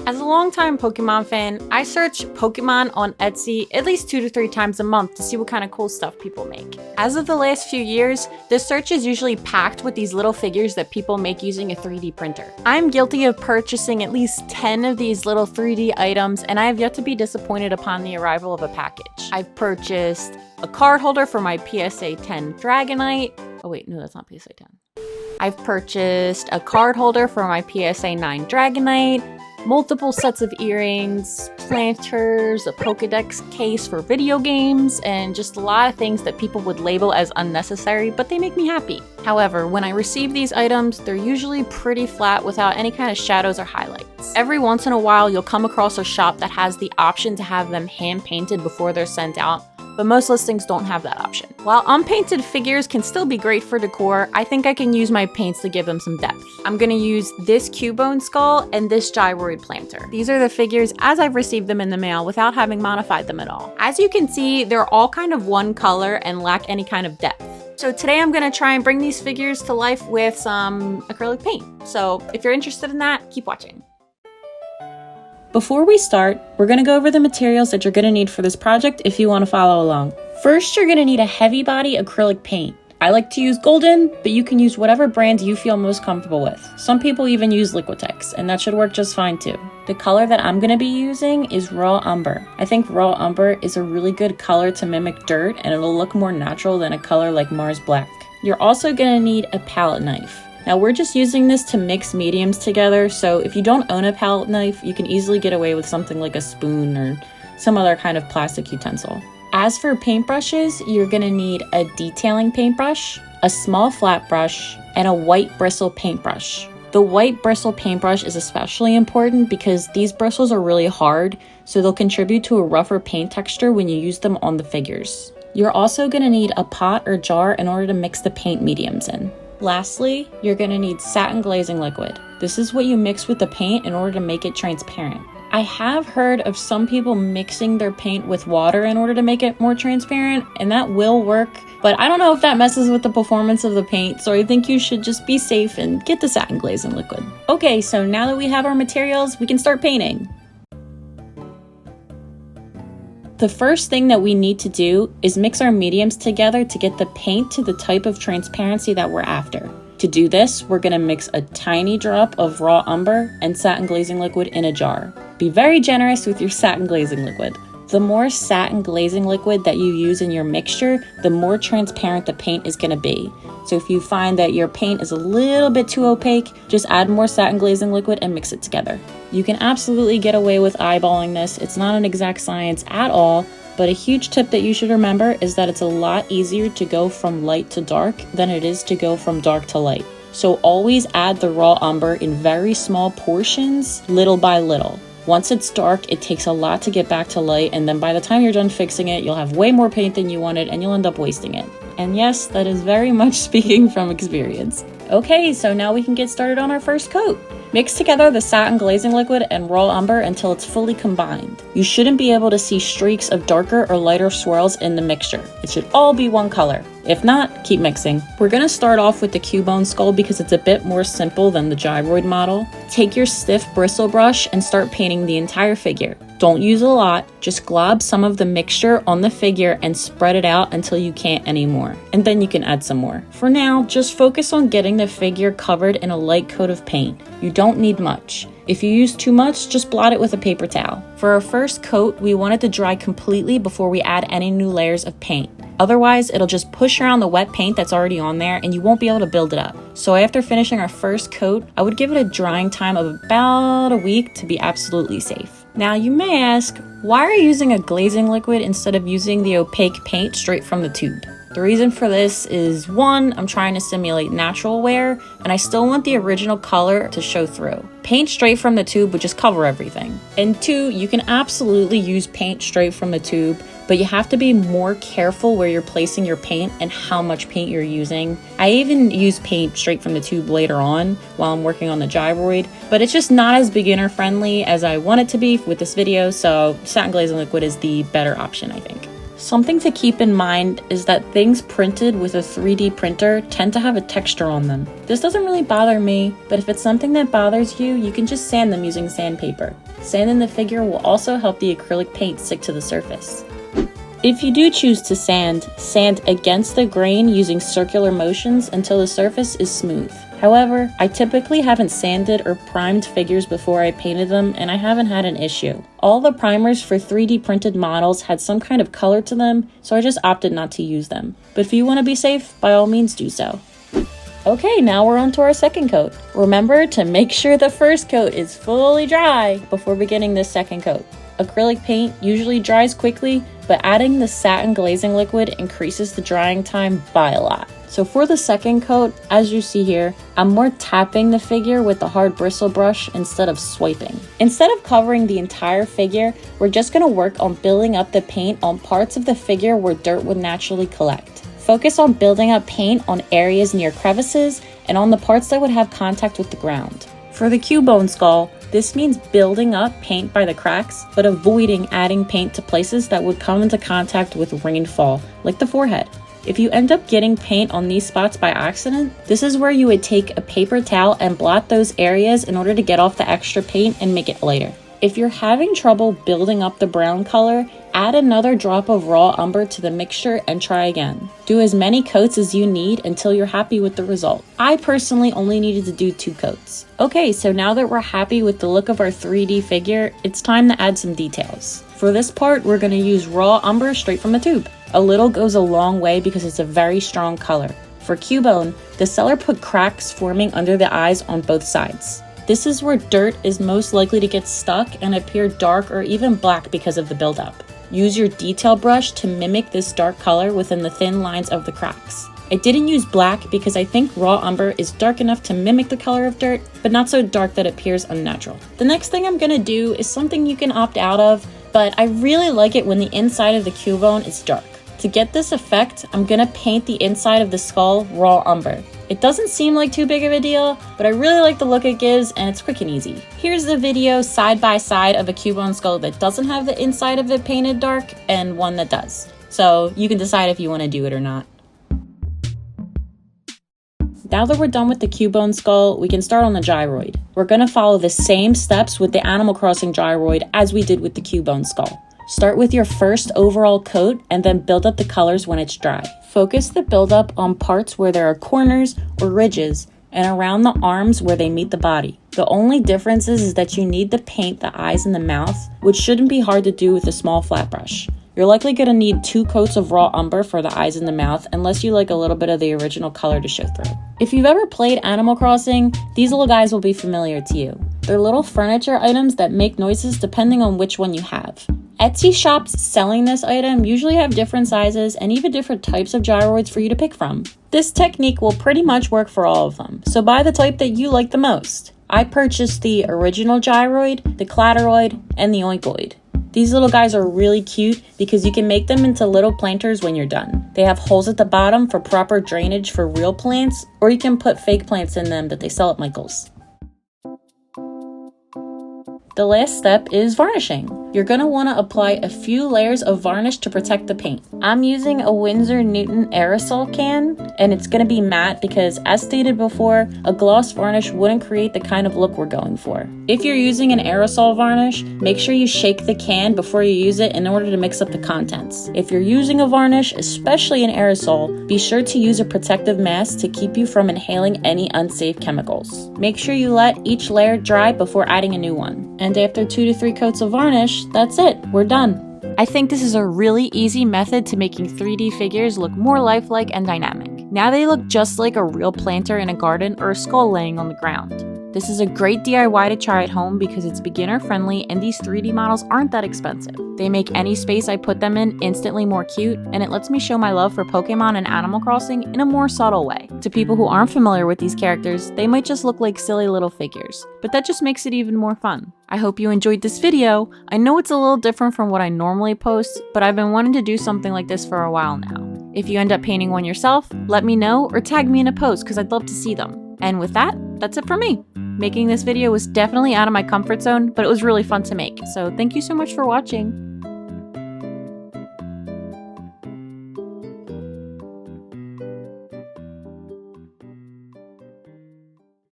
As a longtime Pokemon fan, I search Pokemon on Etsy at least 2 to 3 times a month to see what kind of cool stuff people make. As of the last few years, this search is usually packed with these little figures that people make using a 3D printer. I'm guilty of purchasing at least 10 of these little 3D items, and I have yet to be disappointed upon the arrival of a package. I've purchased a card holder for my PSA 10 Dragonite. Oh wait, no, that's not PSA 10. I've purchased a card holder for my PSA 9 Dragonite, multiple sets of earrings, planters, a Pokedex case for video games, and just a lot of things that people would label as unnecessary, but they make me happy. However, when I receive these items, they're usually pretty flat without any kind of shadows or highlights. Every once in a while, you'll come across a shop that has the option to have them hand painted before they're sent out, but most listings don't have that option. While unpainted figures can still be great for decor, I think I can use my paints to give them some depth. I'm gonna use this Cubone skull and this Gyroid planter. These are the figures as I've received them in the mail without having modified them at all. As you can see, they're all kind of one color and lack any kind of depth. So today I'm gonna try and bring these figures to life with some acrylic paint. So if you're interested in that, keep watching. Before we start, we're going to go over the materials that you're going to need for this project if you want to follow along. First, you're going to need a heavy body acrylic paint. I like to use Golden, but you can use whatever brand you feel most comfortable with. Some people even use Liquitex, and that should work just fine too. The color that I'm going to be using is Raw Umber. I think Raw Umber is a really good color to mimic dirt, and it'll look more natural than a color like Mars Black. You're also going to need a palette knife. Now we're just using this to mix mediums together, so if you don't own a palette knife, you can easily get away with something like a spoon or some other kind of plastic utensil. As for paintbrushes, you're gonna need a detailing paintbrush, a small flat brush, and a white bristle paintbrush. The white bristle paintbrush is especially important because these bristles are really hard, so they'll contribute to a rougher paint texture when you use them on the figures. You're also gonna need a pot or jar in order to mix the paint mediums in. Lastly, you're going to need satin glazing liquid. This is what you mix with the paint in order to make it transparent. I have heard of some people mixing their paint with water in order to make it more transparent, and that will work, but I don't know if that messes with the performance of the paint, so I think you should just be safe and get the satin glazing liquid. Okay, so now that we have our materials, we can start painting. The first thing that we need to do is mix our mediums together to get the paint to the type of transparency that we're after. To do this, we're going to mix a tiny drop of Raw Umber and satin glazing liquid in a jar. Be very generous with your satin glazing liquid. The more satin glazing liquid that you use in your mixture, the more transparent the paint is going to be. So if you find that your paint is a little bit too opaque, just add more satin glazing liquid and mix it together. You can absolutely get away with eyeballing this. It's not an exact science at all, but a huge tip that you should remember is that it's a lot easier to go from light to dark than it is to go from dark to light. So always add the Raw Umber in very small portions, little by little. Once it's dark, it takes a lot to get back to light, and then by the time you're done fixing it, you'll have way more paint than you wanted and you'll end up wasting it. And yes, that is very much speaking from experience. Okay, so now we can get started on our first coat. Mix together the satin glazing liquid and Raw Umber until it's fully combined. You shouldn't be able to see streaks of darker or lighter swirls in the mixture. It should all be one color. If not, keep mixing. We're going to start off with the Cubone skull because it's a bit more simple than the Gyroid model. Take your stiff bristle brush and start painting the entire figure. Don't use a lot, just glob some of the mixture on the figure and spread it out until you can't anymore. And then you can add some more. For now, just focus on getting the figure covered in a light coat of paint. You don't need much. If you use too much, just blot it with a paper towel. For our first coat, we want it to dry completely before we add any new layers of paint. Otherwise, it'll just push around the wet paint that's already on there and you won't be able to build it up. So after finishing our first coat, I would give it a drying time of about a week to be absolutely safe. Now you may ask, why are you using a glazing liquid instead of using the opaque paint straight from the tube? The reason for this is 1, I'm trying to simulate natural wear, and I still want the original color to show through. Paint straight from the tube would just cover everything. And 2, you can absolutely use paint straight from the tube, but you have to be more careful where you're placing your paint and how much paint you're using. I even use paint straight from the tube later on while I'm working on the Gyroid, but it's just not as beginner friendly as I want it to be with this video, so satin glazing liquid is the better option, I think. Something to keep in mind is that things printed with a 3D printer tend to have a texture on them. This doesn't really bother me, but if it's something that bothers you, you can just sand them using sandpaper. Sanding the figure will also help the acrylic paint stick to the surface. If you do choose to sand, sand against the grain using circular motions until the surface is smooth. However, I typically haven't sanded or primed figures before I painted them, and I haven't had an issue. All the primers for 3D printed models had some kind of color to them, so I just opted not to use them. But if you want to be safe, by all means do so. Okay, now we're on to our second coat. Remember to make sure the first coat is fully dry before beginning the second coat. Acrylic paint usually dries quickly, but adding the satin glazing liquid increases the drying time by a lot. So for the second coat, as you see here, I'm more tapping the figure with the hard bristle brush instead of swiping. Instead of covering the entire figure, we're just going to work on building up the paint on parts of the figure where dirt would naturally collect. Focus on building up paint on areas near crevices and on the parts that would have contact with the ground. For the Cubone skull, this means building up paint by the cracks, but avoiding adding paint to places that would come into contact with rainfall, like the forehead. If you end up getting paint on these spots by accident, this is where you would take a paper towel and blot those areas in order to get off the extra paint and make it lighter. If you're having trouble building up the brown color, add another drop of raw umber to the mixture and try again. Do as many coats as you need until you're happy with the result. I personally only needed to do 2 coats. Okay, so now that we're happy with the look of our 3D figure, it's time to add some details. For this part, we're going to use raw umber straight from the tube. A little goes a long way because it's a very strong color. For Cubone, the seller put cracks forming under the eyes on both sides. This is where dirt is most likely to get stuck and appear dark or even black because of the buildup. Use your detail brush to mimic this dark color within the thin lines of the cracks. I didn't use black because I think raw umber is dark enough to mimic the color of dirt, but not so dark that it appears unnatural. The next thing I'm going to do is something you can opt out of, but I really like it when the inside of the Cubone is dark. To get this effect, I'm going to paint the inside of the skull raw umber. It doesn't seem like too big of a deal, but I really like the look it gives and it's quick and easy. Here's the video side by side of a Cubone skull that doesn't have the inside of it painted dark and one that does. So you can decide if you want to do it or not. Now that we're done with the Cubone skull, we can start on the Gyroid. We're going to follow the same steps with the Animal Crossing Gyroid as we did with the Cubone skull. Start with your first overall coat and then build up the colors when it's dry. Focus the buildup on parts where there are corners or ridges and around the arms where they meet the body. The only difference is that you need to paint the eyes and the mouth, which shouldn't be hard to do with a small flat brush. You're likely going to need 2 coats of raw umber for the eyes and the mouth unless you like a little bit of the original color to show through. If you've ever played Animal Crossing, these little guys will be familiar to you. They're little furniture items that make noises depending on which one you have. Etsy shops selling this item usually have different sizes and even different types of gyroids for you to pick from. This technique will pretty much work for all of them, so buy the type that you like the most. I purchased the original gyroid, the clatteroid, and the oinkoid. These little guys are really cute because you can make them into little planters when you're done. They have holes at the bottom for proper drainage for real plants, or you can put fake plants in them that they sell at Michael's. The last step is varnishing. You're going to want to apply a few layers of varnish to protect the paint. I'm using a Winsor Newton aerosol can, and it's going to be matte because, as stated before, a gloss varnish wouldn't create the kind of look we're going for. If you're using an aerosol varnish, make sure you shake the can before you use it in order to mix up the contents. If you're using a varnish, especially an aerosol, be sure to use a protective mask to keep you from inhaling any unsafe chemicals. Make sure you let each layer dry before adding a new one. And after 2 to 3 coats of varnish, that's it, we're done. I think this is a really easy method to making 3D figures look more lifelike and dynamic. Now they look just like a real planter in a garden or a skull laying on the ground. This is a great DIY to try at home because it's beginner friendly and these 3D models aren't that expensive. They make any space I put them in instantly more cute, and it lets me show my love for Pokemon and Animal Crossing in a more subtle way. To people who aren't familiar with these characters, they might just look like silly little figures, but that just makes it even more fun. I hope you enjoyed this video. I know it's a little different from what I normally post, but I've been wanting to do something like this for a while now. If you end up painting one yourself, let me know or tag me in a post because I'd love to see them. And with that, that's it for me. Making this video was definitely out of my comfort zone, but it was really fun to make, so thank you so much for watching.